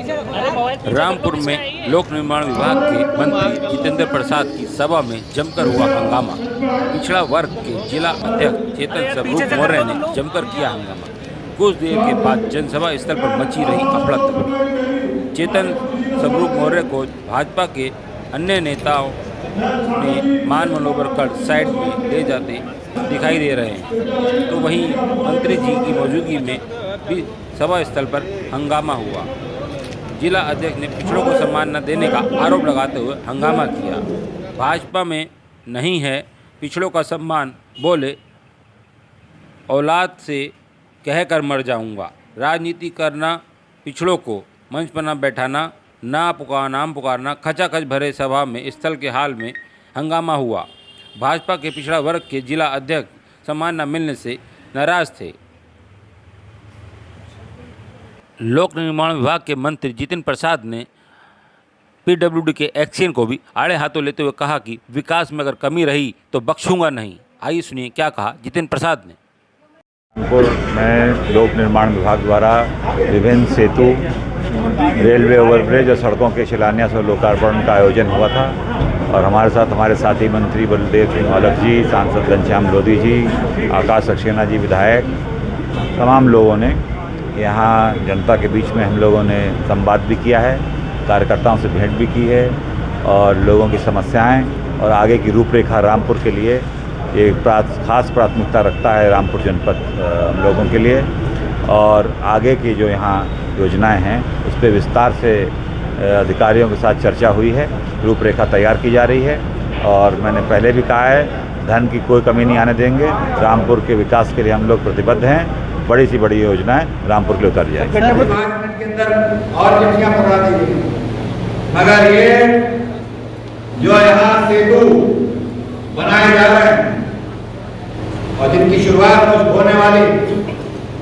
रामपुर में लोक निर्माण विभाग के मंत्री जितेंद्र प्रसाद की सभा में जमकर हुआ हंगामा। पिछड़ा वर्ग के जिला अध्यक्ष चेतन स्वरूप मौर्य ने जमकर किया हंगामा। कुछ देर के बाद जनसभा स्थल पर मची रही अफरा तफरी। चेतन स्वरूप मौर्य को भाजपा के अन्य नेताओं ने मान मनोवर कर साइड में ले जाते दिखाई दे रहे हैं, तो वहीं मंत्री जी की मौजूदगी में भी सभा स्थल पर हंगामा हुआ। जिला अध्यक्ष ने पिछड़ों को सम्मान न देने का आरोप लगाते हुए हंगामा किया। भाजपा में नहीं है पिछड़ों का सम्मान, बोले औलाद से कहकर मर जाऊंगा। राजनीति करना, पिछड़ों को मंच पर न बैठाना, नाम पुकारना। खचाखच भरे सभा में स्थल के हाल में हंगामा हुआ। भाजपा के पिछड़ा वर्ग के जिला अध्यक्ष सम्मान न मिलने से नाराज थे। लोक निर्माण विभाग के मंत्री जितेंद्र प्रसाद ने पीडब्ल्यूडी के एक्शन को भी आड़े हाथों लेते हुए कहा कि विकास में अगर कमी रही तो बख्शूंगा नहीं। आइए सुनिए क्या कहा जितेंद्र प्रसाद ने। रामपुर में लोक निर्माण विभाग द्वारा विभिन्न सेतु, रेलवे ओवरब्रिज और सड़कों के शिलान्यास और लोकार्पण का आयोजन हुआ था और हमारे साथ हमारे साथी मंत्री बलदेव सिंह औलख जी, सांसद घनश्याम लोधी जी, आकाश सक्सेना जी विधायक, तमाम लोगों ने यहाँ जनता के बीच में हम लोगों ने संवाद भी किया है, कार्यकर्ताओं से भेंट भी की है और लोगों की समस्याएं और आगे की रूपरेखा रामपुर के लिए एक खास प्राथमिकता रखता है रामपुर जनपद हम लोगों के लिए। और आगे की जो यहाँ योजनाएं हैं उस पर विस्तार से अधिकारियों के साथ चर्चा हुई है, रूपरेखा तैयार की जा रही है और मैंने पहले भी कहा है धन की कोई कमी नहीं आने देंगे। रामपुर के विकास के लिए हम लोग प्रतिबद्ध हैं। बड़ी सी बड़ी योजनाएं रामपुर के लिए उतर जाएगी। 5 मिनट के अंदर और चिट्ठियां पकड़ा दी गई, मगर ये जो यहाँ सेतु बनाए जा रहे हैं और जिनकी शुरुआत कुछ होने वाली,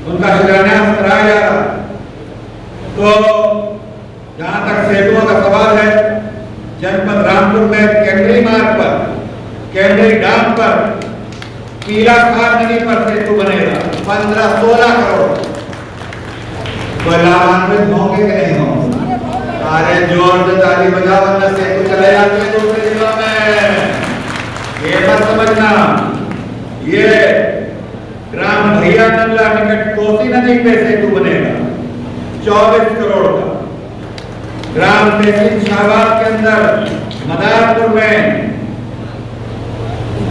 उनका शिलान्यास कराया जा रहा, तो जहाँ तक सेतुओं का सवाल है, जनपद रामपुर में केंद्रीय मार्ग पर, केंद्रीय डैम पर, पीला खार नदी पर सेतु बनेगा 15-16 करोड़। कोई लाभान्वित होंगे कि नहीं होंगे? अरे जोर से ताली बजाओ, वरना सेतु चले जाते हैं दूसरे जिलों में। ये मत समझना, ये ग्राम भैया नल्ला निकट कोसी नदी पे सेतु बनेगा 24 करोड़ का। ग्राम तहसील शाहबाद के अंदर मदारपुर में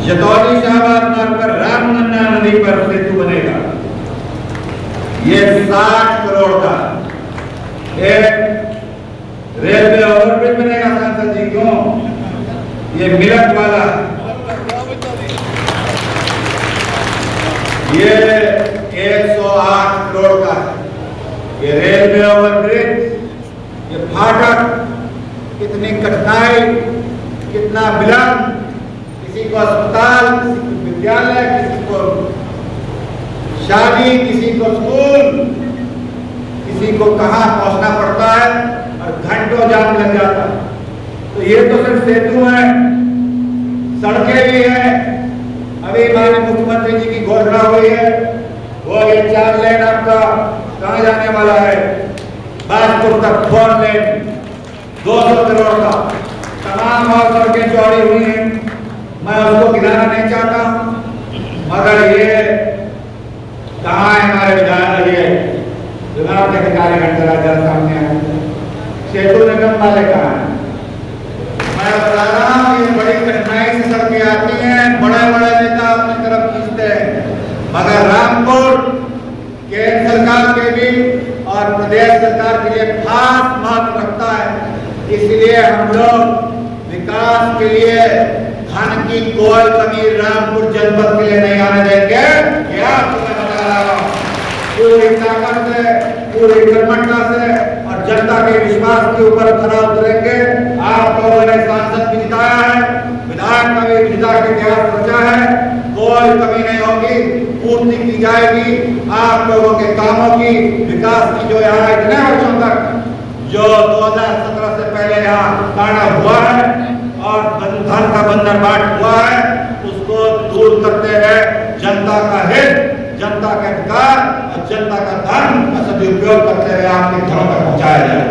जतौली शाहबाद मार्ग पर रामनन्ना नदी पर सेतु बनेगा, ये 60 करोड़ का। एक रेलवे ओवरब्रिज बनेगा सांसद जी, क्यों? ये मिलक वाला, ये 108 करोड़ का। ये रेलवे ओवरब्रिज, ये फाटक, कितनी कठिनाई, कितना विलंब, किसी को अस्पताल, किसी को विद्यालय, किसी को शादी, किसी को स्कूल, किसी को कहाँ पहुंचना पड़ता है और घंटों जाम लग जाता है। तो ये तो सिर्फ सेतु है, सड़कें भी हैं। अभी माननीय मुख्यमंत्री जी की घोषणा हुई है, वो ये 4 लेन आपका कहाँ जाने वाला है? बाजपुर तक 4 लेन 200 करोड़ का। तमाम और सड़कें चौड़ी हुई हैं, मैं उसको गिराना नहीं चाहता, मगर ये कहाँ है हमारे विधायक, ये विभाग के कार्यकर्ता राजा सामने आए, सेतु निगम वाले कहाँ हैं? मैं बता रहा हूँ, ये बड़ी कठिनाई से सड़कें आती हैं, बड़े बड़े नेता अपनी तरफ खींचते हैं, मगर रामपुर केंद्र सरकार के भी और प्रदेश सरकार के लिए खास महत्व रखता है। इसलिए हम लोग विकास के लिए धन की कोई कमी रामपुर जनपद के लिए नहीं आने देंगे। क्या तुम्हें बता रहा हूँ, पूरी ताकत से, पूरी कर्मठता से और जनता के विश्वास के ऊपर खरा उतरेंगे। आप लोगों ने सांसद भी जिताया है, विधायक का भी जिता के इतिहास रचा है, कोई कमी नहीं होगी, पूर्ति की जाएगी आप लोगों के कामों की, विकास की। जो यहाँ इतने वर्षों तक जो 2017 से पहले यहाँ कांडा हुआ है और धन का बंदरबाट हुआ है, उसको दूर करते हुए जनता का हित, जनता का अधिकार और जनता का धन का सदुपयोग करते हुए आपके घरों तक पहुँचाया जाए।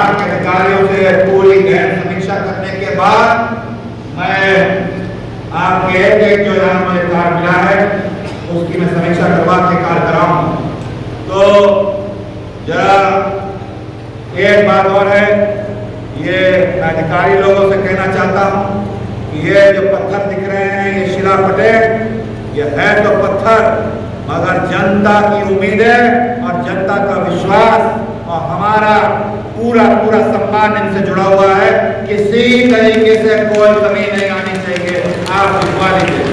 विभाग के अधिकारियों से पूरी गहन समीक्षा करने के बाद मैं आपके एक जो यहाँ मुझे कार्य मिला है उसकी मैं समीक्षा करवा के कार्य कराऊंगा। तो जरा एक बात और है, ये अधिकारी लोगों से कहना चाहता हूँ कि ये जो पत्थर दिख रहे हैं ये शिलापटे, ये है तो पत्थर मगर जनता की उम्मीदें और जनता का विश्वास और हमारा पूरा पूरा सम्मान इनसे जुड़ा हुआ है। किसी तरीके से कोई कमी नहीं आनी चाहिए, आप लिखवा लीजिए।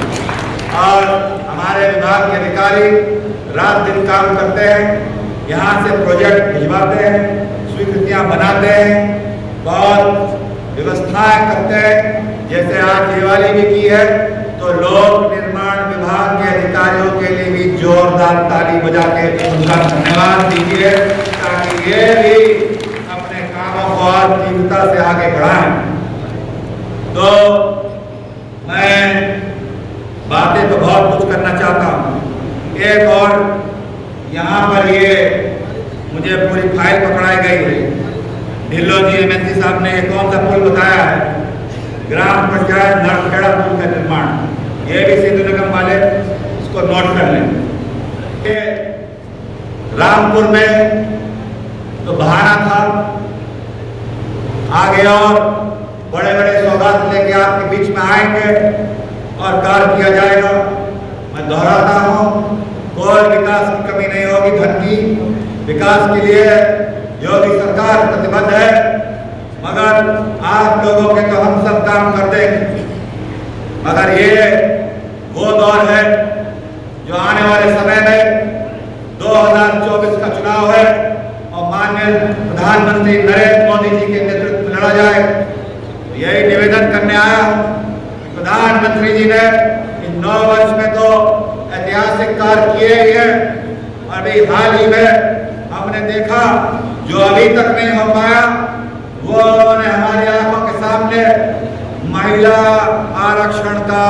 और हमारे विभाग के अधिकारी रात दिन काम करते हैं, यहाँ से प्रोजेक्ट भिजवाते हैं, स्वीकृतियाँ बनाते हैं, बहुत व्यवस्थाएं करते हैं। जैसे आज दिवाली भी की है तो लोक निर्माण विभाग के अधिकारियों के लिए भी जोरदार ताली बजा के उनका धन्यवाद दीजिए ताकि ये भी अपने कामों को और तीव्रता से आगे बढ़ाएं। तो मैं बातें तो बहुत कुछ करना चाहता हूँ। एक और यहाँ पर ये मुझे पूरी फाइल पकड़ाई गई है। ढिल्लो जी एमएलसी साहब ने कौन सा पुल बताया है, ग्राम पंचायत नरखेड़ा पुल का निर्माण, ये भी सिंधु निगम वाले इसको नोट कर लें। रामपुर में तो बहाना था, आगे और बड़े बड़े सौगात लेके आपके बीच में आएंगे और कार्य किया जाएगा। मैं दोहराता हूँ, कोई विकास की कमी नहीं होगी। धन की विकास के लिए योगी सरकार प्रतिबद्ध है, मगर आप लोगों के तो हम सब काम कर देंगे। मगर ये वो दौर है जो आने वाले समय में 2024 का चुनाव है और माननीय प्रधानमंत्री नरेंद्र मोदी जी के नेतृत्व में लड़ा जाए। तो यही निवेदन करने आया हूँ। प्रधानमंत्री जी ने इन 9 वर्ष में तो ऐतिहासिक कार्य किए ही हैं। अभी हाल ही में हमने देखा जो अभी तक नहीं हो पाया, वो उन्होंने हमारी आंखों के सामने महिला आरक्षण का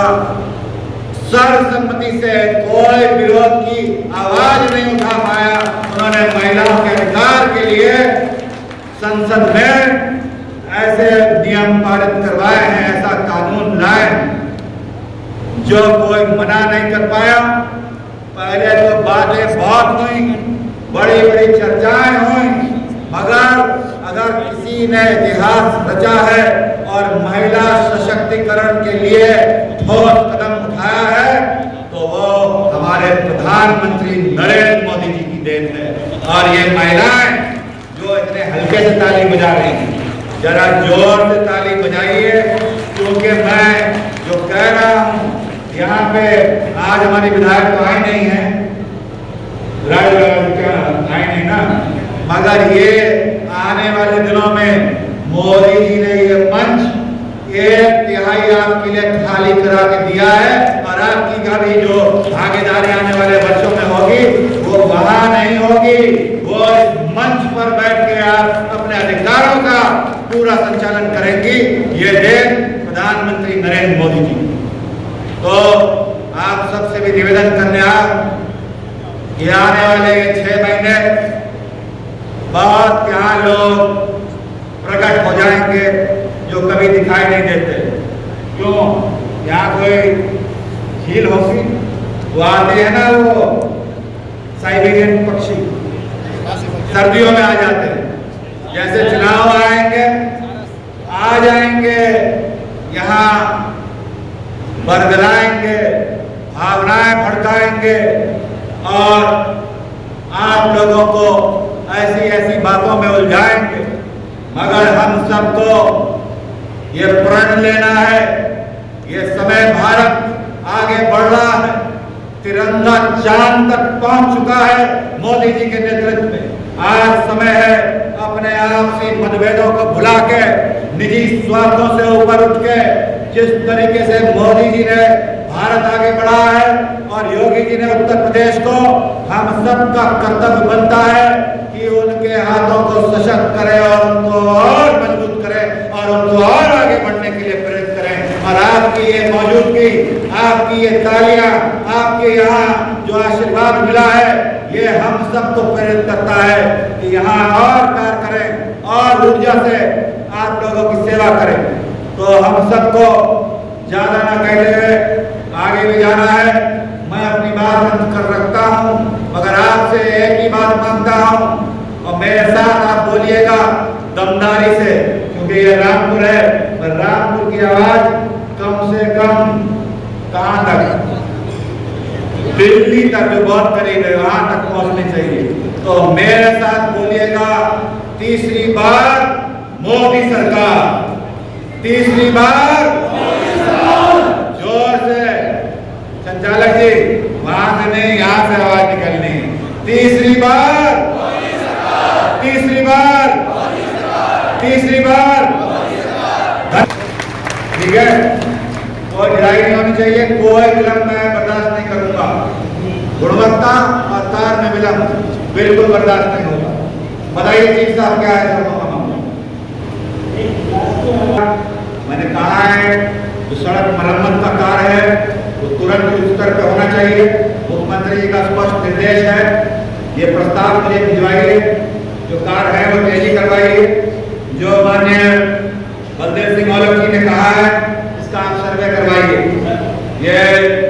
सर्वसम्मति से कोई विरोध की आवाज नहीं उठा पाया। उन्होंने महिलाओं के अधिकार के लिए संसद में ऐसे नियम पारित करवाए हैं, ऐसा कानून लाए जो कोई मना नहीं कर पाया। पहले तो बातें बहुत हुई, बड़ी बड़ी चर्चाएं हुई, मगर अगर किसी ने इतिहास रचा है और महिला सशक्तिकरण के लिए ठोस कदम उठाया है तो वो हमारे प्रधानमंत्री नरेंद्र मोदी जी की देन है। और ये महिलाएं जो इतने हल्के से ताली बजा रही हैं, जरा जोर से ताली बजाइए, क्योंकि मैं जो कह रहा हूँ यहाँ पे आज हमारी विधायक तो आई नहीं है, आई नहीं ना, मगर ये आने वाले दिनों में मोदी जी ने ये मंच 1/3 आपके लिए खाली करा के दिया है और आपकी का भी जो भागीदारी आने वाले वर्षों में होगी वो वहां नहीं होगी, वो इस मंच पर बैठ के आप अपने अधिकारों का पूरा संचालन करेंगी। ये देन प्रधानमंत्री नरेंद्र मोदी जी। तो आप सबसे भी निवेदन करने ये आने वाले 6 महीने बहुत यहाँ लोग प्रकट हो जाएंगे जो कभी दिखाई नहीं देते। क्यों? यहाँ कोई झील होगी, वो आते हैं ना, वो साइबेरियन पक्षी सर्दियों में आ जाते हैं। जैसे चुनाव आएंगे आ जाएंगे, यहाँ बरगलाएंगे, भावनाएं भड़काएंगे और आप लोगों को ऐसी ऐसी बातों में उलझाएंगे। मगर हम सबको ये प्रण लेना है, ये समय भारत आगे बढ़ रहा है, तिरंगा चांद तक पहुंच चुका है मोदी जी के नेतृत्व में। आज समय है अपने आपसी मतभेदों को भुला के, निजी स्वार्थों से ऊपर उठ के, जिस तरीके से मोदी जी ने भारत आगे बढ़ा है और योगी जी ने उत्तर प्रदेश को, हम सबका कर्तव्य बनता है कि उनके हाथों को सशक्त करें और उनको और मजबूत करें और उनको और आगे बढ़ने के लिए प्रेरित करें। और आपकी ये मौजूदगी, आपकी ये तालियां, आपके यहाँ जो आशीर्वाद मिला है, ये हम सबको प्रेरित करता है कि यहाँ और कार्य करें और ऊर्जा से आप लोगों की सेवा करें। तो हम सबको ज्यादा ना कहते हुए आगे भी जाना है। मैं अपनी बात अंत कर रखता हूँ, मगर आपसे एक ही बात मांगता हूँ और मेरे साथ आप बोलिएगा दमदारी से, क्योंकि ये रामपुर है। पर रामपुर की आवाज कम से कम कहाँ तक, दिल्ली तक जो बहुत करीब है वहां तक पहुंचनी चाहिए। तो मेरे साथ बोलिएगा तीसरी बार मोदी सरकार, तीसरी बार जोर से। संचालक जी वहां से नहीं, यहाँ से आवाज निकलनी। तीसरी बार, तीसरी बार, तीसरी बार। ठीक है, और ढिलाई नहीं होनी चाहिए, कोई विलंब मैं बर्दाश्त नहीं करूंगा। गुणवत्ता और तार में विलंब बिल्कुल बर्दाश्त नहीं होगा। बताइए चीफ साहब क्या है सड़कों का मामला? मैंने कहा है जो सड़क मरम्मत का कार्य है वो तुरंत उच्च स्तर पर होना चाहिए। मुख्यमंत्री जी का स्पष्ट निर्देश है, ये प्रस्ताव मुझे भिजवाइए, जो कार्य है वो तेजी करवाइए। जो माननीय बलदेव सिंह औलख जी ने कहा है इसका आप सर्वे करवाइए। ये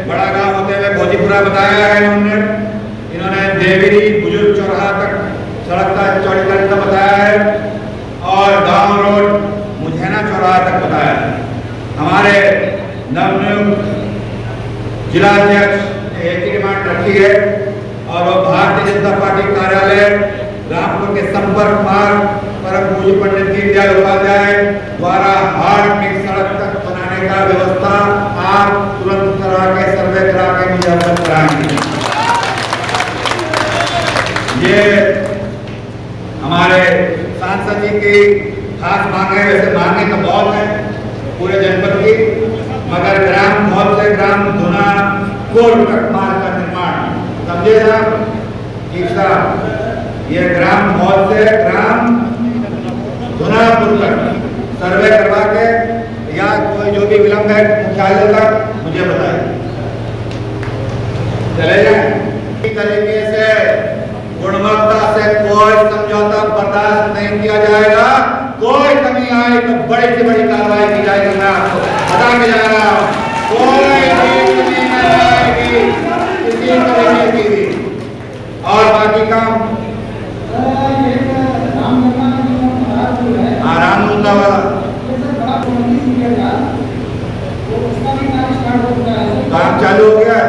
बड़ा गांव होते हुए भोजीपुरा बताया है इन्होंने देवरी बुजुर्ग चौराहा तक सड़क का चौड़ीकरण का बताया है और गांव रोड मुझेना चौराहा तक बताया है। हमारे नवनियुक्त जिलाध्यक्ष ने एक ही डिमांड रखी है और वो भारतीय जनता पार्टी कार्यालय रामपुर के संपर्क मार्ग परम पूज्य पंडित दीनदयाल उपाध्याय द्वारा हार्ड मिक्स सड़क तक बनाने का व्यवस्था आप तुरंत करा के सर्वे करा के मुझे अवगत कराएंगे। ये हमारे सांसद जी की खास मांगे, वैसे मांगे तो बहुत है पूरे जनपद की, मगर ग्राम मौल से ग्राम धुना कोट तक मार्ग का निर्माण, समझे साहब? ठीक साहब, ये ग्राम मौल से ग्राम धुनापुर तक सर्वे करवा के या कोई जो भी विलंब है मुख्यालय तक मुझे बताइए, चले जाए। इस तरीके से गुणवत्ता से कोई समझौता बर्दाश्त नहीं किया जाएगा। कोई कमी आए तो बड़ी से बड़ी कार्रवाई की जाएगी। मैं आपको बता के जा रहा हूँ, कोई भी कमी नहीं आएगी किसी तरीके की भी। और बाकी काम आराम होता हुआ काम चालू हो गया।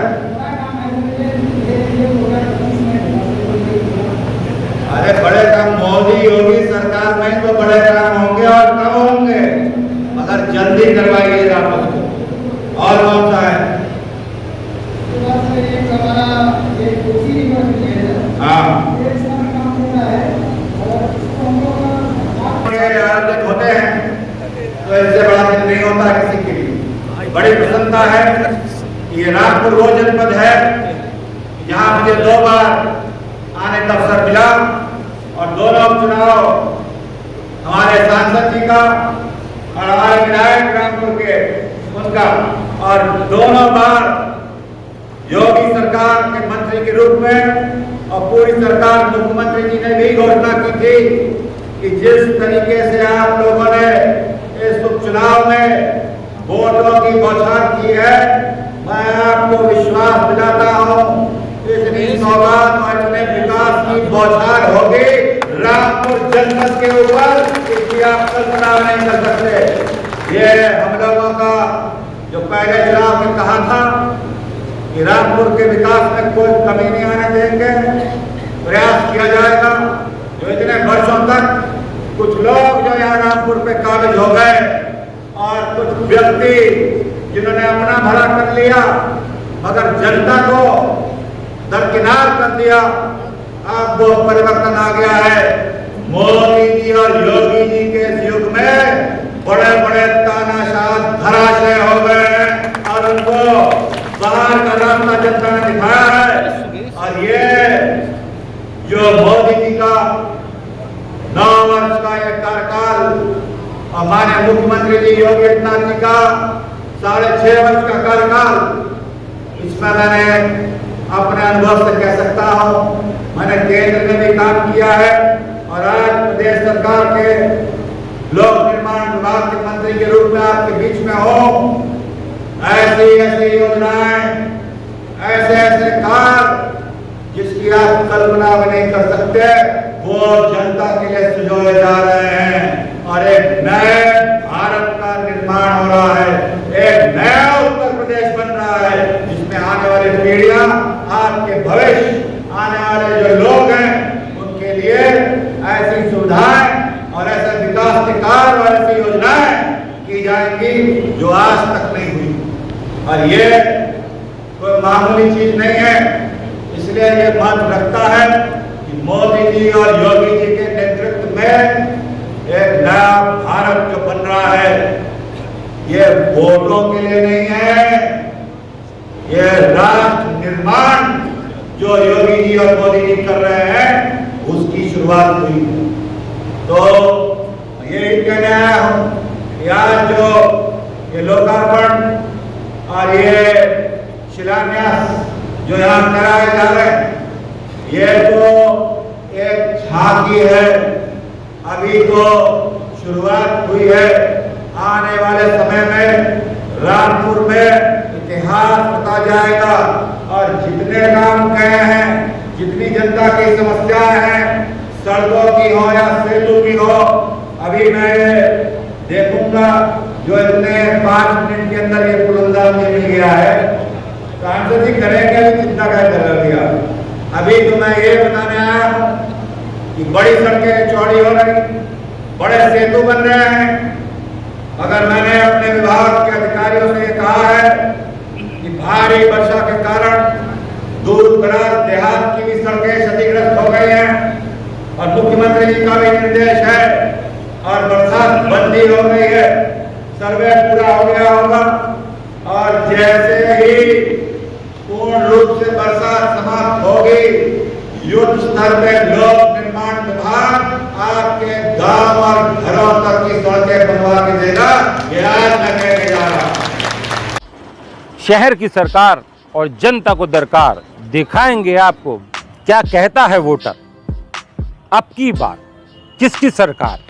अरे बड़े काम मोदी योगी सरकार में तो बड़े काम होंगे और कब होंगे, मगर जल्दी करवाइएगा उसको। और कौन सा है? हाँ होते हैं तो इससे बड़ा दिन नहीं होता किसी के लिए। बड़ी प्रसन्नता है कि ये रामपुर वो जनपद है जहाँ मुझे 2 बार आने का अवसर मिला और दोनों चुनाव हमारे सांसद जी का और हमारे विधायक रामपुर के उनका, और दोनों बार योगी सरकार के मंत्री के रूप में और पूरी सरकार मुख्यमंत्री जी ने भी घोषणा की थी कि जिस तरीके से आप लोगों ने इस उपचुनाव में वोटों की बौछार की है, मैं आपको विश्वास दिलाता हूँ इतनी सौगात और इतने विकास की बौछार होगी रामपुर जनपद के ऊपर कि आप कल्पना नहीं कर सकते। ये हम लोगों का जो पहले चुनाव में कहा था कि रामपुर के विकास में कोई कमी नहीं आने देंगे, प्रयास किया जाएगा। जो इतने वर्षों तक कुछ लोग जो यहाँ रामपुर पे काबिज हो गए और कुछ व्यक्ति जिन्होंने अपना भला कर लिया मगर जनता को दरकिनार कर दिया, अब वो परिवर्तन आ गया है। मोदी जी और योगी जी के युग में बड़े बड़े तानाशाह धराशय हो गए हैं और उनको बाहर का रास्ता जनता ने दिखाया है। और ये जो मोदी जी का 9 वर्ष का ये कार्यकाल और माननीय मुख्यमंत्री जी योगी आदित्यनाथ जी का 6.5 वर्ष का कार्यकाल, इसमें मैंने अपने अनुभव से कह सकता हूँ, मैंने केंद्र में भी काम किया है और आज प्रदेश सरकार के लोक निर्माण विभाग के मंत्री के रूप में आपके बीच में हो, ऐसी ऐसी योजनाएं, ऐसे ऐसे कार्य जिसकी आप कल्पना भी नहीं कर सकते, वो जनता के लिए सुझाए जा रहे हैं और एक नए भारत का निर्माण हो रहा है, एक नया उत्तर प्रदेश बन रहा है जिसमें आने वाली पीढ़ियां, आपके भविष्य, आने वाले जो लोग हैं उनके लिए ऐसी सुविधाएं और ऐसे विकास के कार्य और ऐसी योजनाएं की जाएंगी जो आज तक नहीं हुई। और ये कोई मामूली चीज नहीं है, इसलिए ये बात रखता है कि मोदी जी और योगी जी के नेतृत्व में एक नया भारत जो बन रहा है, ये वोटों के लिए नहीं है, ये राष्ट्र निर्माण जो योगी जी और मोदी जी कर रहे हैं उसकी शुरुआत हुई। तो यही कहने आया हूं कि आज जो ये लोकार्पण और ये शिलान्यास जो यहाँ कराए जा रहे हैं, ये तो एक झांकी है, अभी तो शुरुआत हुई है। आने वाले समय में रामपुर में इतिहास बता जाएगा और जितने काम गए हैं, जितनी जनता की समस्याएं हैं, सड़कों की हो या सेतु की हो, अभी मैं देखूंगा जो इतने 5 मिनट के अंदर ये पुल मिल गया है, सांसद जी करेंगे कितना क्या कर दिया। अभी तो मैं ये बताने आया हूँ कि बड़ी सड़कें चौड़ी हो रही, बड़े सेतु बन रहे हैं। अगर मैंने अपने विभाग के अधिकारियों से कहा है कि भारी वर्षा के कारण दूर दराज देहात की भी सड़कें क्षतिग्रस्त हो गई हैं और मुख्यमंत्री जी का भी निर्देश है और बरसात बंदी हो गई है, सर्वे पूरा हो गया होगा और जैसे ही पूर्ण रूप से बरसात समाप्त होगी, युद्ध स्तर पे लोक निर्माण विभाग आपके गांव और घरों तक की सड़कें बनवा के देगा। ये आज मैं कहने जा रहा हूं। शहर की सरकार और जनता को दरकार, दिखाएंगे आपको क्या कहता है वोटर। अब की बार किसकी सरकार।